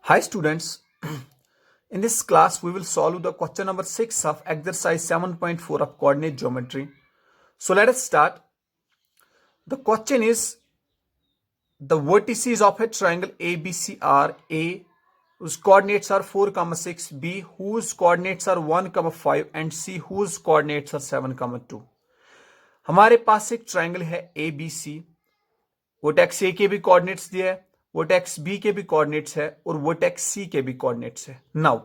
Hi students, in this class we will solve the question number 6 of exercise 7.4 of coordinate geometry. So let us start. The question is the vertices of a triangle ABC are A whose coordinates are 4, 6, B whose coordinates are 1, 5 and C whose coordinates are 7, 2. हमारे पास एक triangle है ABC, vertex A के भी coordinates दिया है, vertex B के भी coordinates है और वर्टेक्स C के भी कोऑर्डिनेट्स है. Now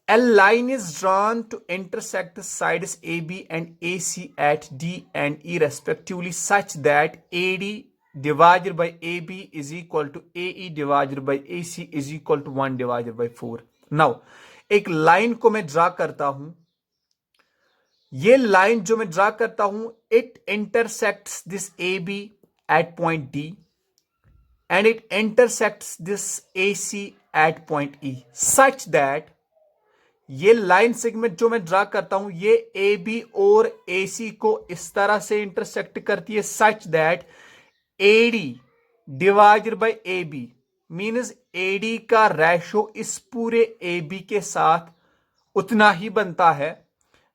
a line is drawn to intersect the sides AB and AC at D and E respectively such that AD divided by AB is equal to AE divided by AC is equal to 1 divided by 4. Now, एक line को मैं draw करता हूं. ये line जो मैं draw करता हूं, it intersects this AB at point D and it intersects this AC at point E such that ये लाइन सेगमेंट जो मैं ड्रा करता हूं ये ए बी और ए सी को इस तरह से इंटरसेक्ट करती है such that A D divided by A B means A D का रेशो इस पूरे ए बी के साथ उतना ही बनता है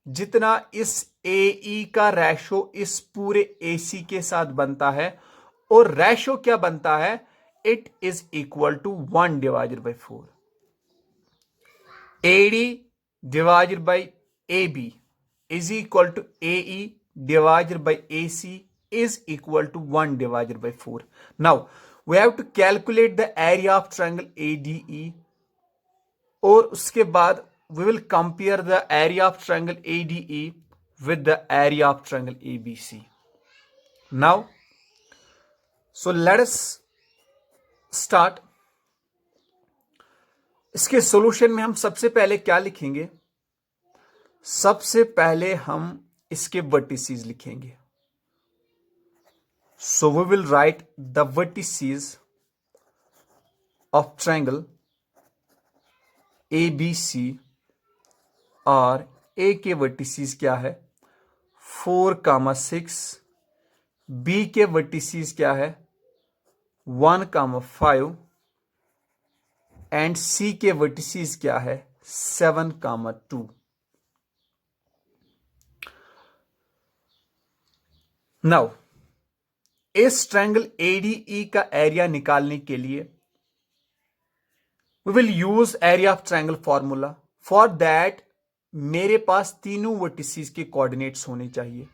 जितना इस ए ई का रेशो इस पूरे ए सी के साथ बनता है. और रेशो क्या बनता है? It is equal to 1 divided by 4. AD divided by AB is equal to AE divided by AC is equal to 1 divided by 4. Now, we have to calculate the area of triangle ADE और उसके बाद we will compare the area of triangle ADE with the area of triangle ABC. Now, so let us start. इसके solution में हम सबसे पहले क्या लिखेंगे? सबसे पहले हम इसके वर्टिसेस लिखेंगे. So we will write the vertices of triangle ABC और ए के वर्टिसेस क्या है? 4, 6. बी के वर्टिसेस क्या है? 1, 5 एंड सी के वर्टिसेस क्या है? 7, 2. नाउ इस ट्रायंगल ADE का एरिया निकालने के लिए we will use area of triangle formula. For that मेरे पास तीनों वर्टिसेस के कोऑर्डिनेट्स होने चाहिए,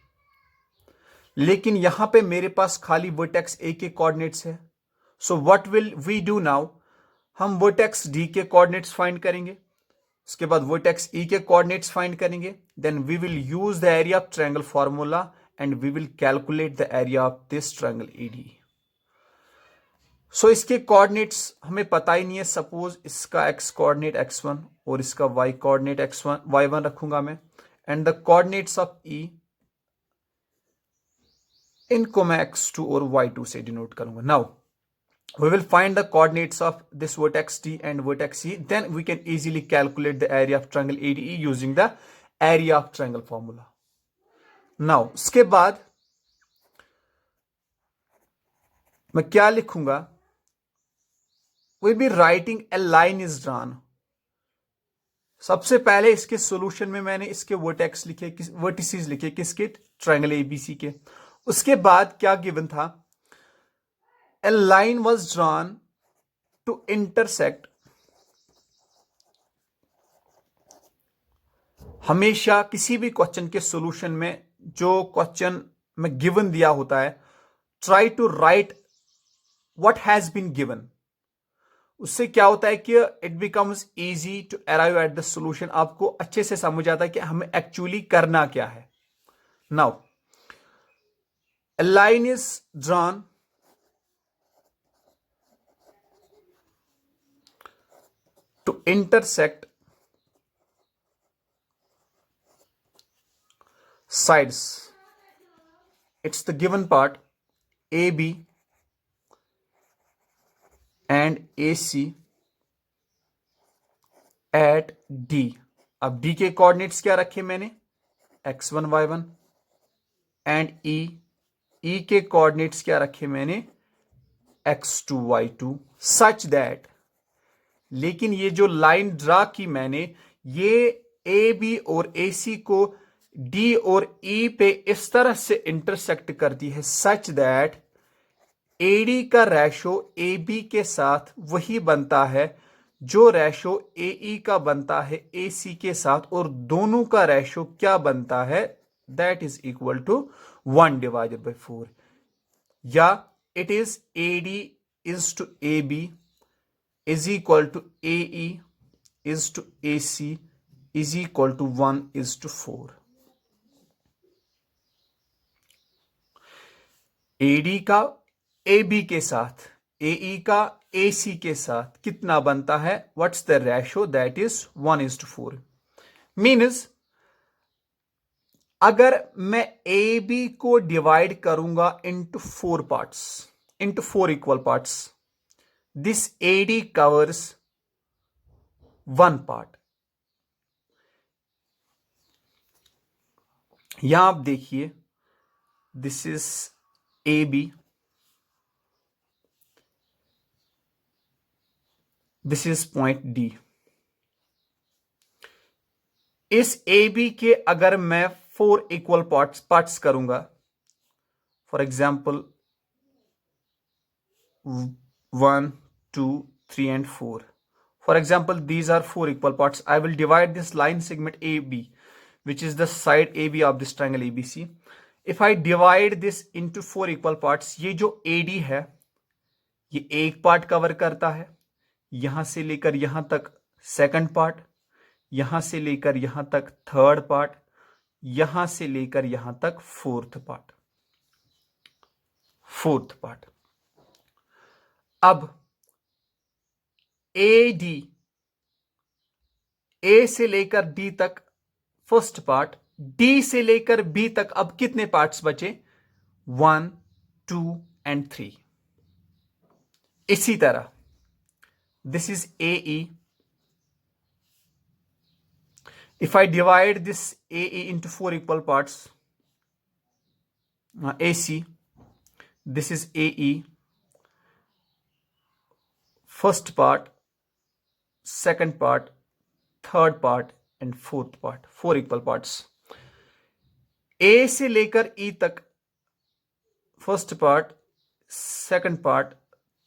लेकिन यहां पे मेरे पास खाली वर्टेक्स A के कोऑर्डिनेट्स है. So what will we do now? हम वर्टेक्स D के कोऑर्डिनेट्स फाइंड करेंगे, उसके बाद वर्टेक्स E के कोऑर्डिनेट्स फाइंड करेंगे. Then we will use the area of triangle formula and we will calculate the area of this triangle ADE. सो इसके coordinates हमें पता ही नहीं है. सपोज इसका x कोऑर्डिनेट x1 और इसका y कोऑर्डिनेट y1 रखूंगा मैं, and the coordinates of E इनको मैं x2 और y2 से डिनोट करूंगा. Now we will find the coordinates of this vertex D and vertex E. Then we can easily calculate the area of triangle ADE using the area of triangle formula. Now, उसके बाद मैं क्या लिखूंगा? We'll be writing a line is drawn. सबसे पहले इसके solution में मैंने इसके वर्टेक्स लिखे, वर्टिसेस लिखे किसके? ट्रायंगल ABC के. उसके बाद क्या गिवन था? A line was drawn to intersect. हमेशा किसी भी क्वेश्चन के सॉल्यूशन में जो क्वेश्चन में गिवन दिया होता है, try to write what has been given. उससे क्या होता है कि it becomes easy to arrive at the solution. आपको अच्छे से समझ आता है कि हमें एक्चुअली करना क्या है. Now a line is drawn to intersect sides. It's the given part AB and AC at D. अब D के कोऑर्डिनेट्स क्या रखे मैंने? x1 y1 एंड E के कोऑर्डिनेट्स क्या रखे मैंने? x2 y2 such that लेकिन ये जो लाइन ड्रा की मैंने, ये ए बी और ए सी को डी और ई पे इस तरह से इंटरसेक्ट करती है सच दैट एडी का रेशो ए बी के साथ वही बनता है जो रेशो ए ई का बनता है ए सी के साथ, और दोनों का रेशो क्या बनता है, दैट इज इक्वल टू 1/4, या it is A D is to A B is equal to AE is to AC is equal to 1:4. AD का AB के साथ, AE का AC के साथ कितना बनता है, what's the ratio, that is 1:4. Means अगर मैं AB को डिवाइड करूंगा into 4 parts, into 4 equal parts, this AD covers one part. यहां आप देखिए, this is AB, this is point D. इस AB के अगर मैं 4 इक्वल पार्ट्स करूंगा, for example 1, 2, 3 and 4. For example, these are 4 equal parts. I will divide this line segment AB, which is the side AB of this triangle ABC. If I divide this into 4 equal parts, ये जो AD है ये एक part cover करता है, यहां से लेकर यहां तक सेकंड पार्ट, यहां से लेकर यहां तक थर्ड पार्ट, यहां से लेकर यहां तक फोर्थ पार्ट. अब ए डी, ए से लेकर डी तक फर्स्ट पार्ट, डी से लेकर बी तक अब कितने पार्ट्स बचे, 1, 2 and 3. इसी तरह this is A E. If I divide this A E into 4 equal parts, A C, this is A E, first part, second part, third part and fourth part, 4 equal parts. A से लेकर E तक first part, second part,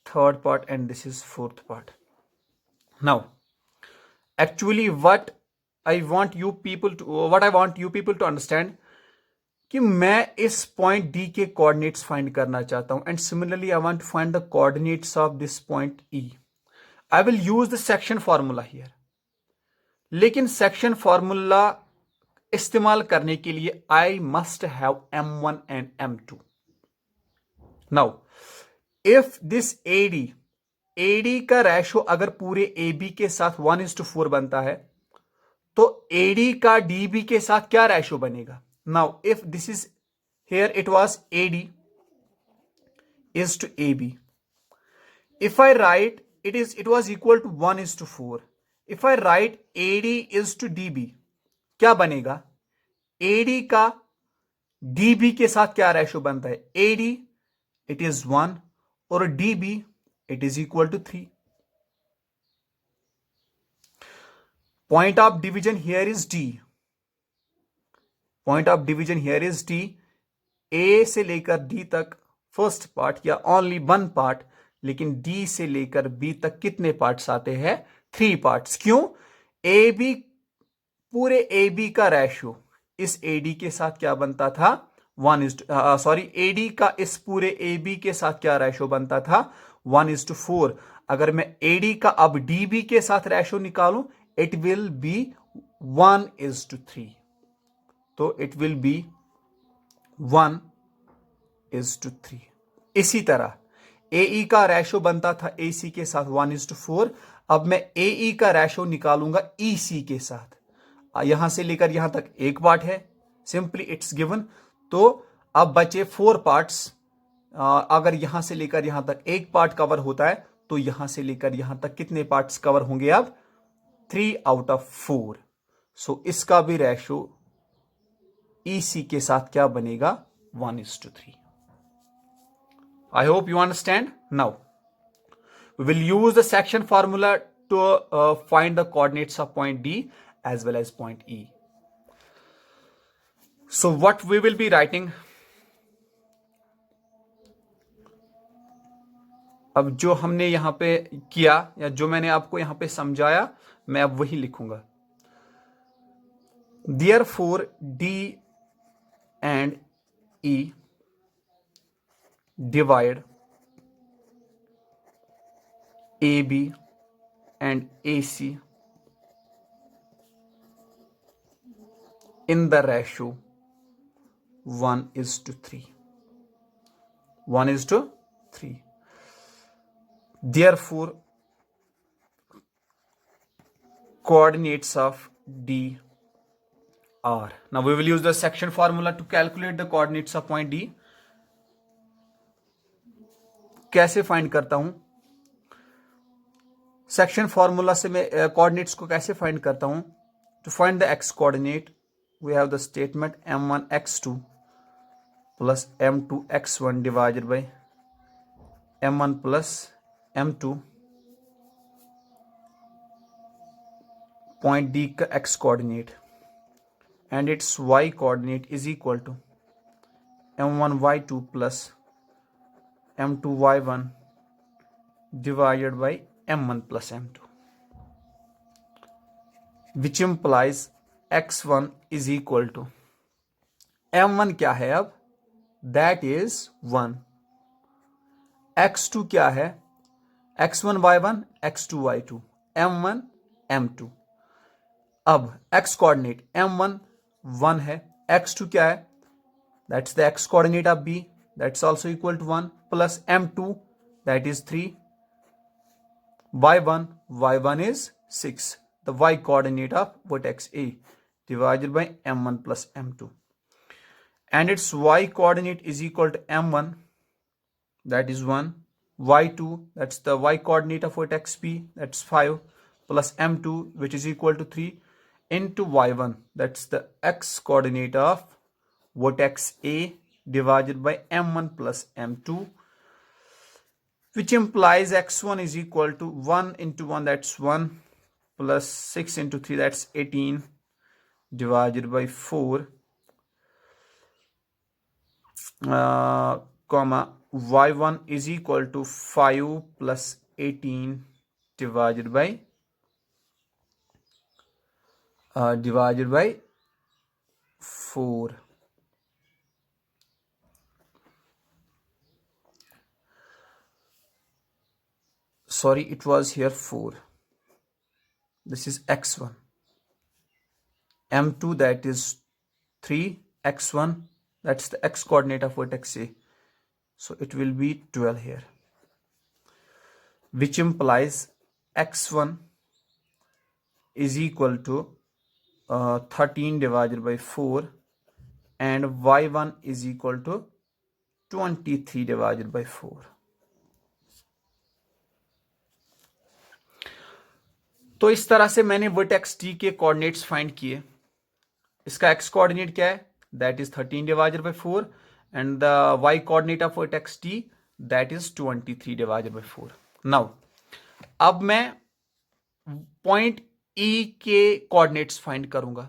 third part and this is fourth part. Now, actually what I want you people to understand कि मैं इस point D के coordinates find करना चाहता हूं, and similarly I want to find the coordinates of this point E. I will use the section formula here. लेकिन section formula इस्तेमाल करने के लिए I must have M1 and M2. Now, if this AD का ratio अगर पूरे AB के साथ 1:4 बनता है, तो AD का DB के साथ क्या रेशो बनेगा? Now, if this is here, it was AD is to AB. If I write it was equal to 1:4. If I write AD is to DB, क्या बनेगा? AD का DB के साथ क्या रेशो बनता है? AD it is 1 और DB it is equal to 3. Point of division here is D. Point of division here is D. A से लेकर D तक फर्स्ट पार्ट या ओनली 1 पार्ट, लेकिन D से लेकर B तक कितने पार्ट्स आते हैं? 3 पार्ट्स. क्यों? AB, पूरे AB का रेशो इस AD के साथ क्या बनता था? AD का इस पूरे AB के साथ क्या रेशो बनता था? 1:4. अगर मैं AD का अब DB के साथ रेशो निकालूं, इट विल बी 1:3. तो इट विल बी 1:3. इसी तरह AE का रेशो बनता था AC के साथ 1:4. अब मैं AE का रेशो निकालूंगा EC के साथ. यहां से लेकर यहां तक एक पार्ट है, सिंपली इट्स गिवन. तो अब बचे 4 पार्ट्स. अगर यहां से लेकर यहां तक एक पार्ट कवर होता है, तो यहां से लेकर यहां तक कितने पार्ट्स कवर होंगे? अब 3/4. सो इसका भी रेशो EC के साथ क्या बनेगा? 1:3. I hope you understand. Now, we will use the section formula to find the coordinates of point D as well as point E. So what we will be writing, अब जो हमने यहाँ पे किया या जो मैंने आपको यहाँ पे समझाया मैं अब वही लिखूंगा. Therefore D and E divide AB and AC in the ratio 1:3. 1:3. Therefore, coordinates of D are. Now we will use the section formula to calculate the coordinates of point D. कैसे फाइंड करता हूं? Section formula से मैं coordinates को कैसे find करता हूं? To find the x coordinate we have the statement m1 x2 plus m2 x1 divided by m1 plus m2 point D का x coordinate and its y coordinate is equal to m1 y2 plus m2 y1 divided by m1 plus m2, which implies x1 is equal to m1 क्या है अब? That is 1. x2 क्या है? x1 y1 x2 y2 m1 m2. अब x coordinate m1 1 है, x2 क्या है? That's the x coordinate of B, that's also equal to 1 plus m2 that is 3, y1 is 6, the y coordinate of vertex A divided by m1 plus m2, and its y coordinate is equal to m1 that is 1, y2 that's the y coordinate of vertex B that's 5 plus m2 which is equal to 3 into y1 that's the x coordinate of vertex A divided by m1 plus m2, which implies x1 is equal to 1 into 1 that's 1 plus 6 into 3 that's 18 divided by 4 comma y1 is equal to 5 plus 18 divided by 4. Sorry, it was here 4. This is x1. m2 that is 3, x1 that's the x coordinate of vertex A, so it will be 12 here, which implies x1 is equal to 13 divided by 4 and y1 is equal to 23 divided by 4. तो इस तरह से मैंने vertex T के coordinates find किए. इसका x coordinate क्या है? That is 13 divided by 4 and the y coordinate of vertex T that is 23 divided by 4. Now अब मैं पॉइंट E के कोऑर्डिनेट्स फाइंड करूंगा.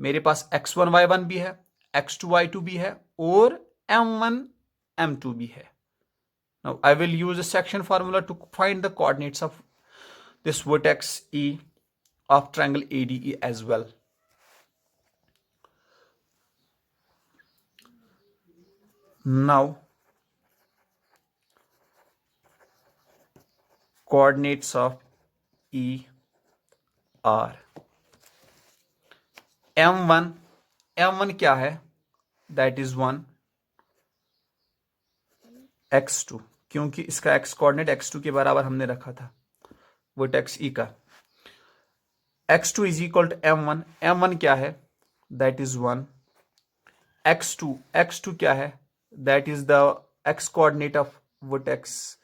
मेरे पास x1 y1 भी है, x2 y2 भी है और m1 m2 भी है. Now I will use a section formula to find the coordinates of this vertex E of triangle ADE as well. Now coordinates of E are m1 क्या है? That is 1, x2 क्योंकि इसका x coordinate x2 के बराबर हमने रखा था vertex E का. x2 is equal to m1 क्या है? That is 1, x2 क्या है? That is the x coordinate of vertex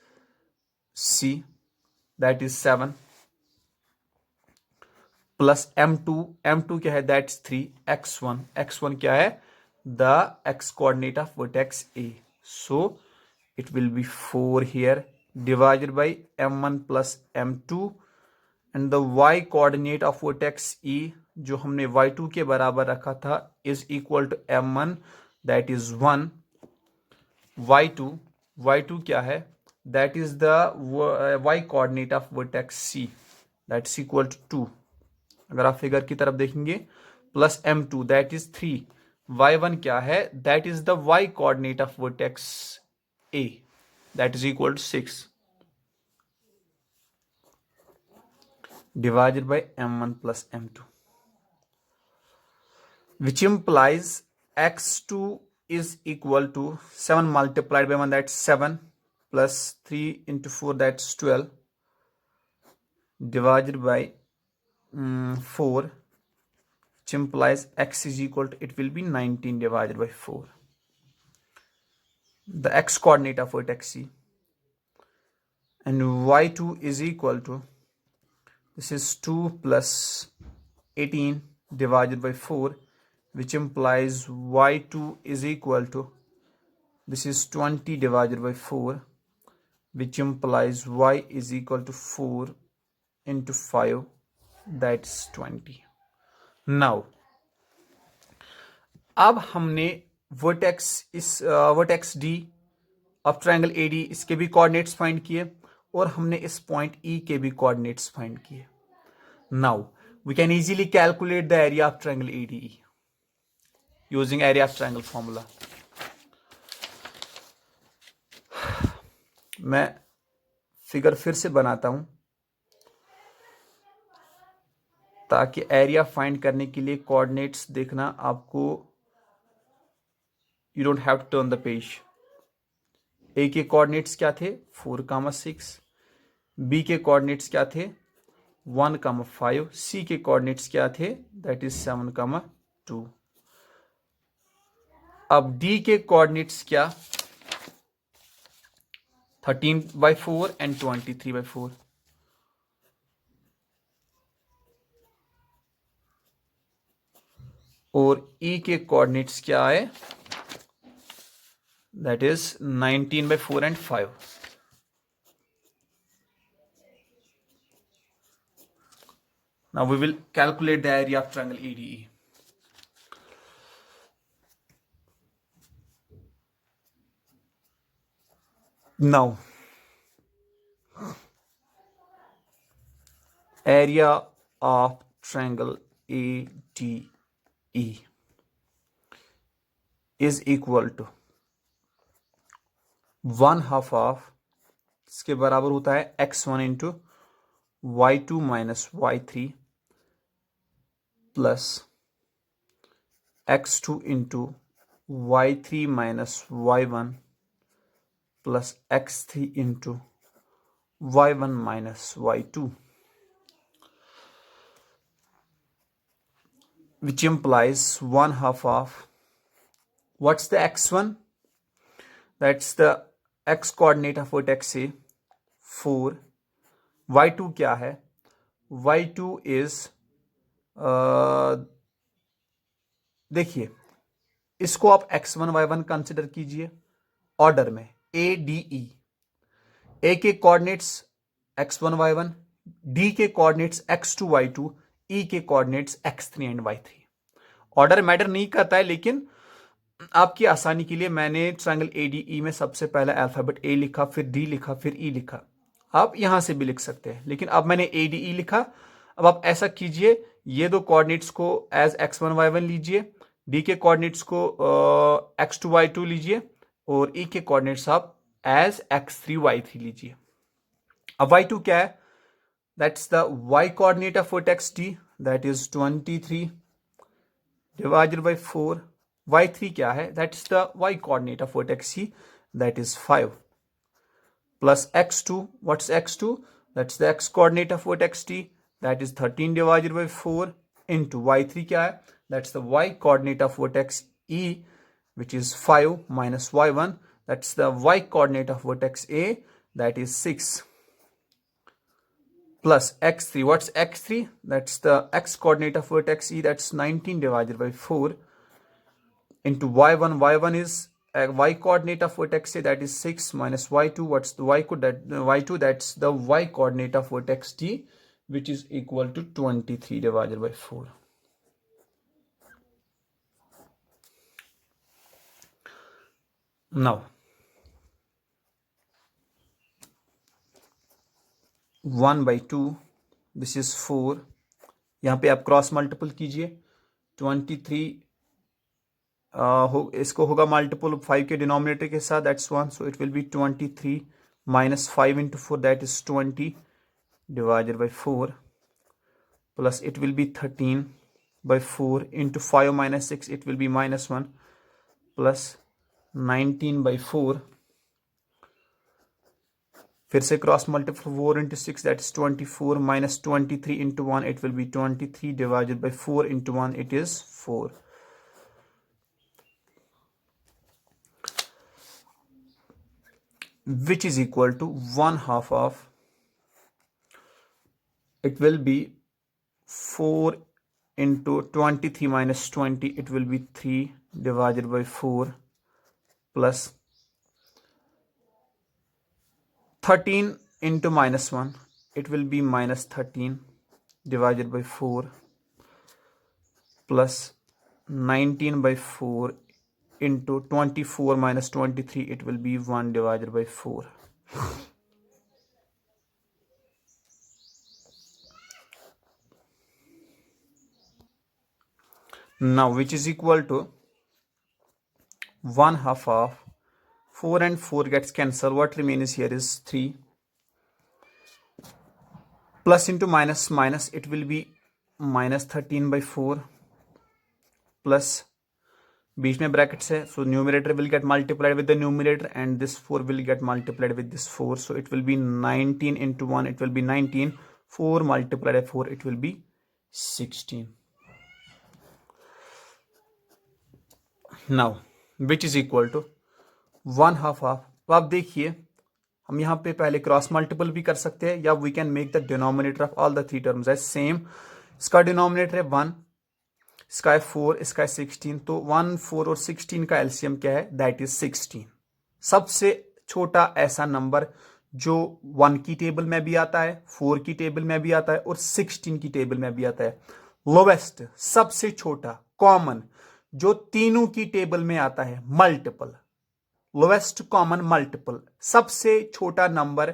C that is 7 plus m2 क्या है? That's 3, x1 क्या है? The x coordinate of vertex A, so it will be 4 here divided by m1 plus m2 and the y coordinate of vertex E जो हमने y2 के बराबर रखा था is equal to m1 that is 1 y2 क्या है that is the y coordinate of vertex C that is equal to 2 अगर आप फिगर की तरफ देखेंगे plus m2 that is 3 y1 क्या है that is the y coordinate of vertex A that is equal to 6 divided by m1 plus m2 which implies x2 is equal to 7 multiplied by 1 that's 7 plus 3 into 4 that's 12 divided by 4 which implies x is equal to it will be 19 divided by 4 the x coordinate of vertex C and y2 is equal to this is 2 plus 18 divided by 4 which implies y2 is equal to this is 20 divided by 4 which implies y is equal to 4 into 5 that's 20. Now अब हमने vertex D of triangle AD इसके भी coordinates find किए और हमने इस point E के भी कोऑर्डिनेट्स फाइंड किए. Now we can easily calculate the area of triangle ADE using area of triangle formula. मैं फिगर फिर से बनाता हूं ताकि एरिया फाइंड करने के लिए कोऑर्डिनेट्स देखना आपको you don't have to turn the page. A के कोऑर्डिनेट्स क्या थे 4,6 बी के कोऑर्डिनेट्स क्या थे 1,5 सी के कोऑर्डिनेट्स क्या थे दैट इज 7,2. अब डी के कोऑर्डिनेट्स क्या 13/4 एंड 23/4. और ई के कोऑर्डिनेट्स क्या है that is 19/4 and 5. Now we will calculate the area of triangle ADE. Now area of triangle ADE is equal to 1/2 of इसके बराबर होता है x1 into y2 minus y3 plus x2 into y3 minus y1 plus x3 into y1 minus y2 which implies 1/2 of what's the x1 that's the x coordinate of vertex A 4 y2 क्या है y2 is देखिए इसको आप x1 y1 consider कीजिए order में ADE. A के coordinates x1 y1 D के coordinates x2 y2 E के coordinates x3 and y3. Order matter नहीं करता है लेकिन आपकी आसानी के लिए मैंने ट्रायंगल ADE में सबसे पहले अल्फाबेट A लिखा फिर D लिखा फिर E लिखा. आप यहां से भी लिख सकते हैं लेकिन अब मैंने ADE लिखा. अब आप ऐसा कीजिए ये दो कोऑर्डिनेट्स को एज x1 y1 लीजिए D के कोऑर्डिनेट्स को x2 y2 लीजिए और E के कोऑर्डिनेट्स आप एज x3 y3 लीजिए. अब y2 क्या है that's the y coordinate of vertex D that is 23 divided by 4. y3 क्या है that's the y coordinate of vertex C that is 5 plus x2 what's x2 that's the x coordinate of vertex D that is 13 divided by 4 into y3 क्या है that's the y coordinate of vertex E which is 5 minus y1 that's the y coordinate of vertex A that is 6 plus x3 what's x3 that's the x coordinate of vertex E that's 19 divided by 4 into y1 is y coordinate of vertex A that is 6 minus y2 what's the y2 that's the y coordinate of vertex D which is equal to 23 divided by 4. Now 1 by 2, this is 4. यहाँ पे आप cross multiple कीजिए 23 इसको होगा multiple 5 के denominator के साथ, that's 1, so it will be 23 minus 5 into 4, that is 20 divided by 4, plus it will be 13 by 4 into 5 minus 6, it will be minus 1, plus 19 by 4, फिर से cross multiple 4 into 6, that is 24, minus 23 into 1, it will be 23 divided by 4 into 1, it is 4. Which is equal to 1/2 of, it will be 4 into 23 minus 20, it will be 3 divided by 4, plus 13 into minus 1, it will be minus 13 divided by 4, plus 19 by 4 into 24 minus 23, it will be 1 divided by 4. Now which is equal to 1/2 of 4 and 4 gets cancelled. What remains here is 3. Plus into minus minus, it will be minus 13 by 4, plus बीच में brackets है, so numerator will get multiplied with the numerator and this 4 will get multiplied with this 4, so it will be 19 into 1, it will be 19, 4 multiplied by 4, it will be 16. Now which is equal to 1/2 of, तो आप देखिए हम यहाँ पे पहले cross multiple भी कर सकते हैं, या we can make the denominator of all the 3 terms as same. इसका डिनोमिनेटर है 1, इसका है 4, इसका है 16, तो 1, 4 और 16 का एलसीएम क्या है, दैट इज 16. सबसे छोटा ऐसा नंबर जो 1 की टेबल में भी आता है, 4 की टेबल में भी आता है और 16 की टेबल में भी आता है. लोवेस्ट सबसे छोटा कॉमन जो तीनों की टेबल में आता है, मल्टीपल, लोवेस्ट कॉमन मल्टीपल, सबसे छोटा नंबर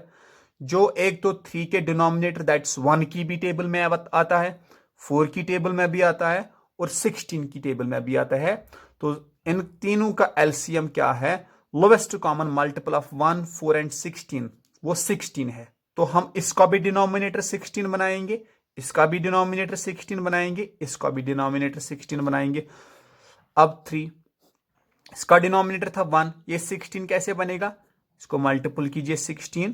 जो 1 2 3 के डिनोमिनेटर दैट्स 1 की भी टेबल में आता है, 4 की टेबल में भी आता है और 16 की टेबल में भी आता है. तो इन तीनों का एलसीएम क्या है, lowest common multiple of 1, 4 and 16, वो 16 है. तो हम इसका भी डिनोमिनेटर 16 बनाएंगे, इसका भी डिनोमिनेटर 16 बनाएंगे, इसका भी डिनोमिनेटर 16 बनाएंगे. अब 3, इसका डिनोमिनेटर था 1, ये 16 कैसे बनेगा, इसको मल्टीपल कीजिए 16,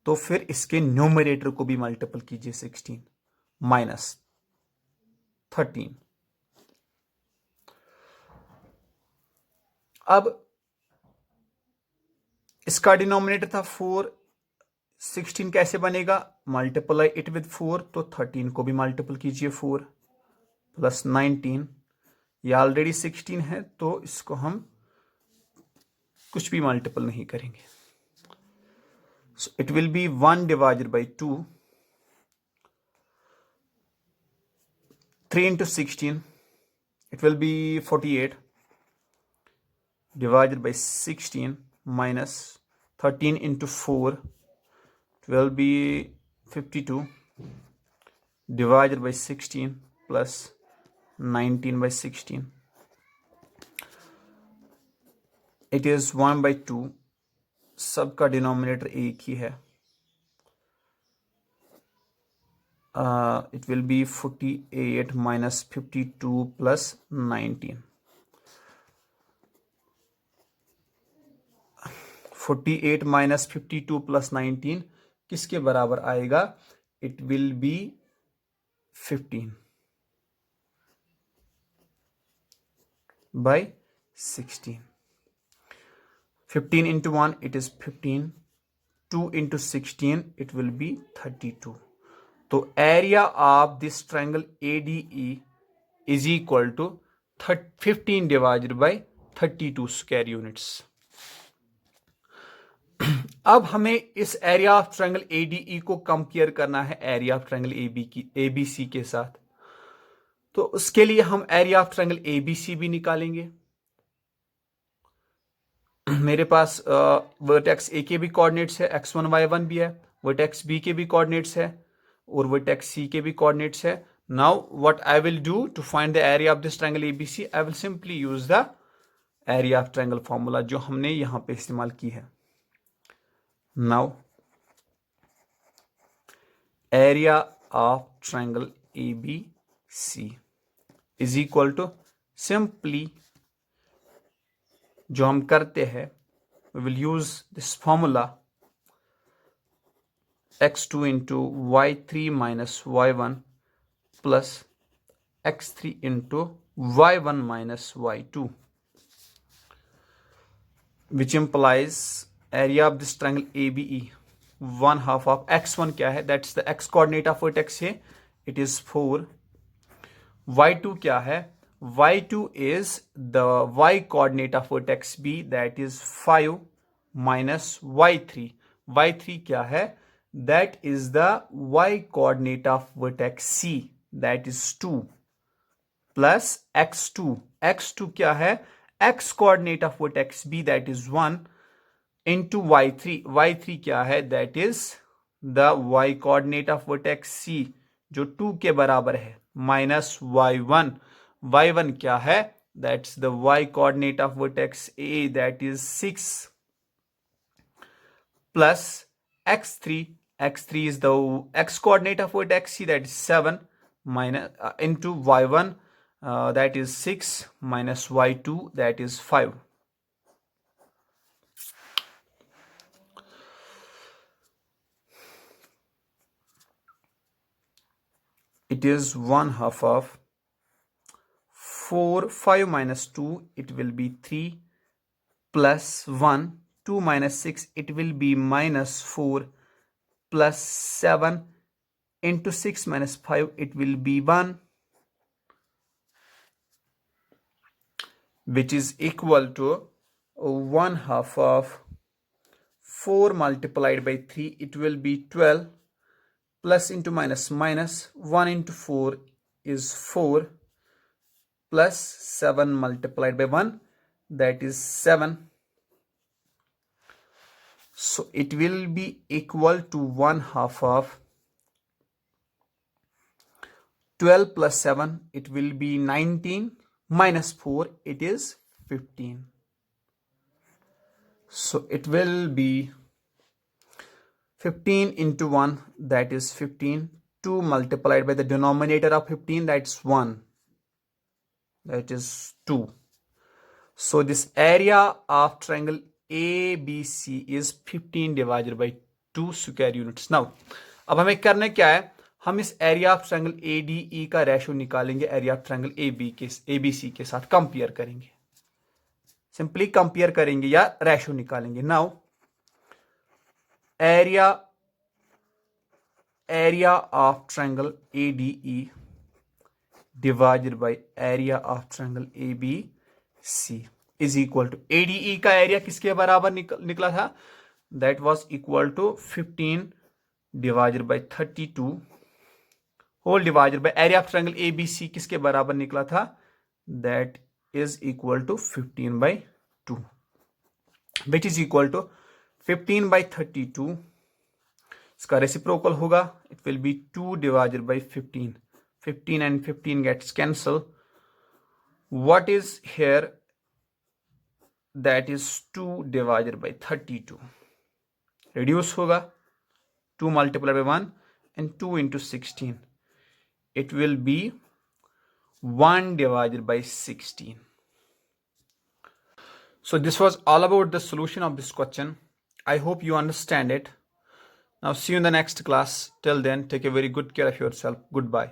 तो फिर इसके न्यूमरेटर को भी मल्टीपल कीजिए 16 माइनस 13. अब इसका डिनोमिनेटर था 4, 16 कैसे बनेगा, मल्टीप्लाई इट विद 4, तो 13 को भी मल्टीपल कीजिए 4 प्लस 19, ये ऑलरेडी 16 है तो इसको हम कुछ भी मल्टीपल नहीं करेंगे. So it will be 1 divided by 2, 3 into 16, it will be 48 divided by 16 minus 13 into 4, it will be 52 divided by 16 plus 19 by 16. It is 1 by 2, सबका डिनोमिनेटर एक ही है. It will be 48 minus 52 plus 19. 48 minus 52 plus 19 किसके बराबर आएगा, it will be 15 by 16. 15 into 1, it is 15. 2 into 16, it will be 32. तो area of this triangle ADE is equal to 15 divided by 32 square units. अब हमें इस area of triangle ADE को compare करना है एरिया ऑफ ट्रायंगल ABC के साथ। तो उसके लिए हम एरिया ऑफ ट्रायंगल ABC भी निकालेंगे। मेरे पास वर्टेक्स A के भी कोऑर्डिनेट्स है, x1 y1 भी है, वर्टेक्स B के भी कोऑर्डिनेट्स है और वर्टेक्स C के भी कोऑर्डिनेट्स है। Now what I will do to find the area of this triangle ABC, I will simply use the area of triangle formula जो हमने यहां पे इस्तेमाल की है। Now area of triangle ABC is equal to, simply जो हम करते हैं, we will use this formula x2 into y3 minus y1 plus x3 into y1 minus y2, which implies area of this triangle ABE 1/2 of x1 क्या है, that's the x coordinate of vertex है, it is 4. y2 क्या है, y2 is the y coordinate of vertex B, that is 5 minus y3. y3 क्या है, that is the y coordinate of vertex C, that is 2 plus x2. x2 क्या है, x coordinate of vertex B, that is 1 into y3. y3 क्या है, that is the y coordinate of vertex C जो 2 के बराबर है, minus y1. y1 क्या है, that's the y coordinate of vertex A, that is 6 plus x3. x3 is the x coordinate of vertex C, that is 7 minus into y1, that is 6 minus y2, that is 5. It is 1/2 of 4, 5 minus 2, it will be 3 plus 1, 2 minus 6, it will be minus 4 plus 7 into 6 minus 5, it will be 1, which is equal to 1/2 of 4 multiplied by 3, it will be 12, plus into minus minus, 1 into 4 is 4, plus 7 multiplied by 1, that is 7. So it will be equal to 1/2 of 12 plus 7, it will be 19, minus 4, it is 15. So it will be 15 into 1, that is 15. 2 multiplied by the denominator of 15, that's 1, that is 2. So this area of triangle ABC is 15 divided by 2 square units. Now अब हमें करना क्या है, हम इस area of triangle ADE का ratio निकालेंगे area of triangle ABC के साथ, कंपेयर करेंगे, सिंपली कंपेयर करेंगे या रेशो निकालेंगे। Now area of triangle ADE divided by area of triangle ABC is equal to, ADE का एरिया किसके बराबर निकला था, that was equal to 15 divided by 32 whole divided by area of triangle ABC किसके बराबर निकला था, that is equal to 15 by 2, which is equal to 15 by 32. इसका रेसिप्रोकल होगा, it will be 2 divided by 15. 15 and 15 gets cancelled. What is here, that is 2 divided by 32. Reduce होगा, 2 multiplied by 1 and 2 into 16. It will be 1 divided by 16. So this was all about the solution of this question. I hope you understand it. Now see you in the next class. Till then, take a very good care of yourself. Goodbye.